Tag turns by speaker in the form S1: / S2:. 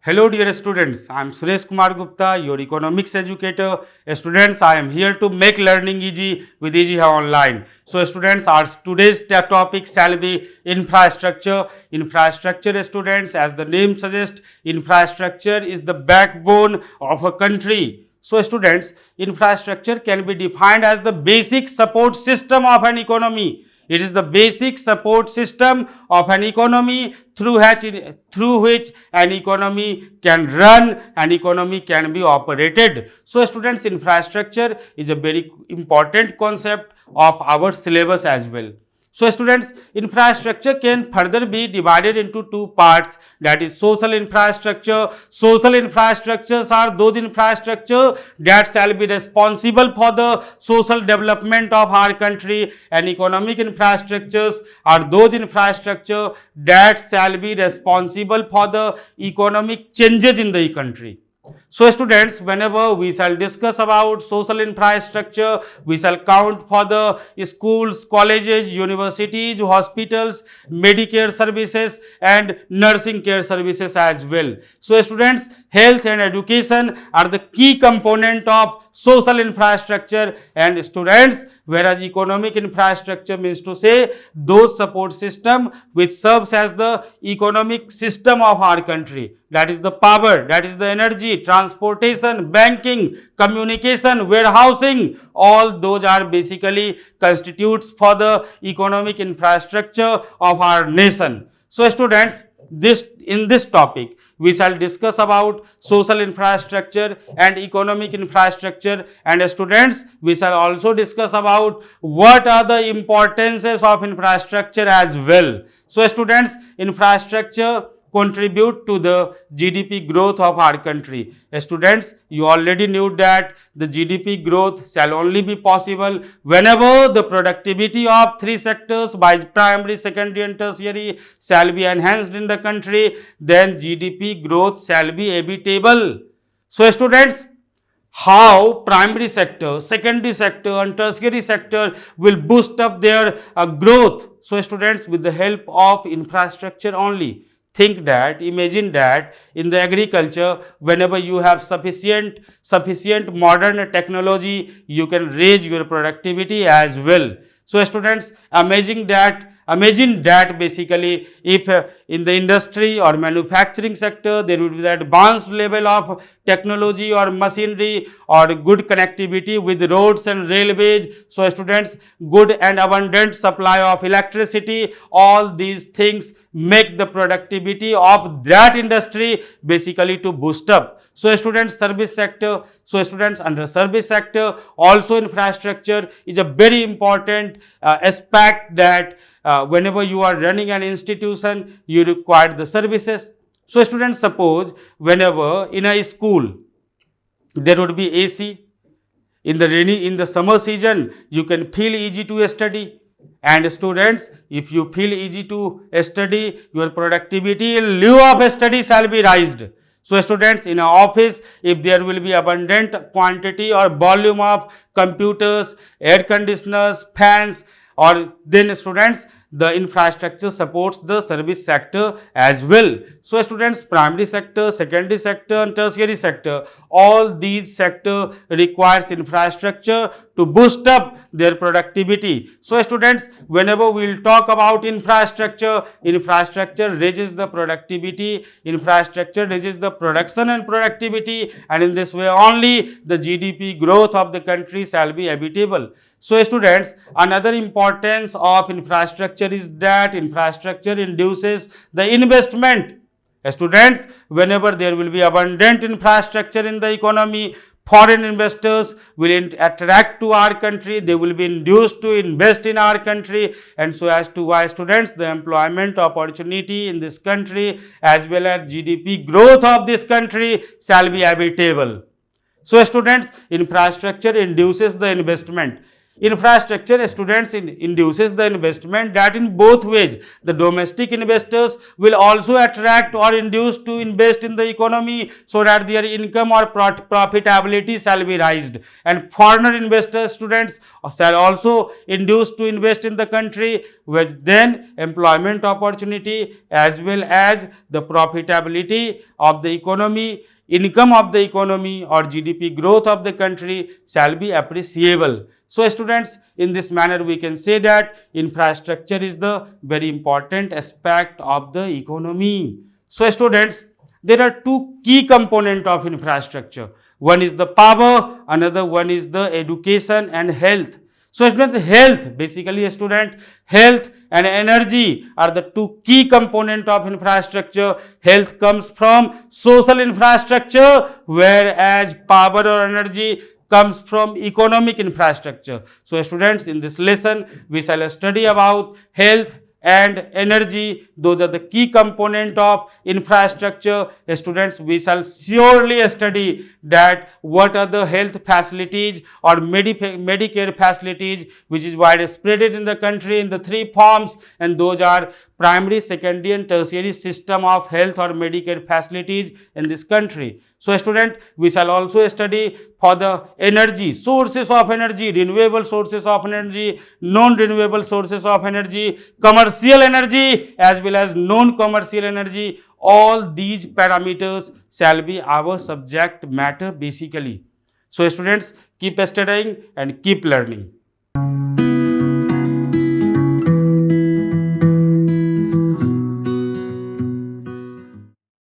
S1: Hello dear students, I am Suresh Kumar Gupta, your economics educator. Students, I am here to make learning easy with Easy How Online. So students, our today's topic shall be infrastructure. Infrastructure students, as the name suggests, infrastructure is the backbone of a country. So students, infrastructure can be defined as the basic support system of an economy. It is the basic support system of an economy through which an economy can run, an economy can be operated. So students, infrastructure is a very important concept of our syllabus as well. So students, infrastructure can further be divided into two parts, that is social infrastructure. Social infrastructures are those infrastructure that shall be responsible for the social development of our country, and economic infrastructures are those infrastructure that shall be responsible for the economic changes in the country. So students, whenever we shall discuss about social infrastructure, we shall count for the schools, colleges, universities, hospitals, Medicare services and nursing care services as well. So students, health and education are the key component of social infrastructure, and students, whereas economic infrastructure means to say those support system which serves as the economic system of our country, that is the power, that is the energy, transportation, banking, communication, warehousing, all those are basically constitutes for the economic infrastructure of our nation. So students, in this topic we shall discuss about social infrastructure and economic infrastructure, and students, we shall also discuss about what are the importances of infrastructure as well. So students, infrastructure contribute to the GDP growth of our country. Students, you already knew that the GDP growth shall only be possible whenever the productivity of three sectors by primary, secondary and tertiary shall be enhanced in the country, then GDP growth shall be evitable. So students, how primary sector, secondary sector and tertiary sector will boost up their growth? So students, with the help of infrastructure only. Imagine that in the agriculture, whenever you have sufficient modern technology, you can raise your productivity as well. So students, imagine that basically if in the industry or manufacturing sector there would be the advanced level of technology or machinery or good connectivity with roads and railways. So students, good and abundant supply of electricity, all these things make the productivity of that industry basically to boost up. So students, service sector, so students, under service sector also infrastructure is a very important aspect, that whenever you are running an institution, you require the services. So students, suppose whenever in a school there would be AC, in the summer season you can feel easy to study, and students, if you feel easy to study, your productivity in lieu of study shall be raised. So students, in an office, if there will be abundant quantity or volume of computers, air conditioners, fans, or then students, the infrastructure supports the service sector as well. So students, primary sector, secondary sector and tertiary sector, all these sector requires infrastructure to boost up their productivity. So students, whenever we will talk about infrastructure, infrastructure raises the productivity, infrastructure raises the production and productivity, and in this way only the GDP growth of the country shall be evitable. So students, another importance of infrastructure is that infrastructure induces the investment. Students, whenever there will be abundant infrastructure in the economy, foreign investors will attract to our country, they will be induced to invest in our country, and so as to why students, the employment opportunity in this country as well as GDP growth of this country shall be evitable. So students, infrastructure induces the investment. Infrastructure, students, induces the investment that in both ways. The domestic investors will also attract or induce to invest in the economy so that their income or profitability shall be raised. And foreign investors, students, shall also induce to invest in the country, with then employment opportunity as well as the profitability of the economy, income of the economy or GDP growth of the country shall be appreciable. So students, in this manner we can say that infrastructure is the very important aspect of the economy. So students, there are two key components of infrastructure. One is the power, another one is the education and health. So students, health, basically student, health and energy are the two key components of infrastructure. Health comes from social infrastructure, whereas power or energy comes from economic infrastructure. So students, in this lesson we shall study about health and energy. Those are the key component of infrastructure. Students, we shall surely study that what are the health facilities or Medicare facilities which is widespread in the country in the three forms, and those are primary, secondary and tertiary system of health or Medicare facilities in this country. So student, we shall also study for the energy, sources of energy, renewable sources of energy, non-renewable sources of energy, commercial energy as well as non-commercial energy. All these parameters shall be our subject matter basically. So students, keep studying and keep learning.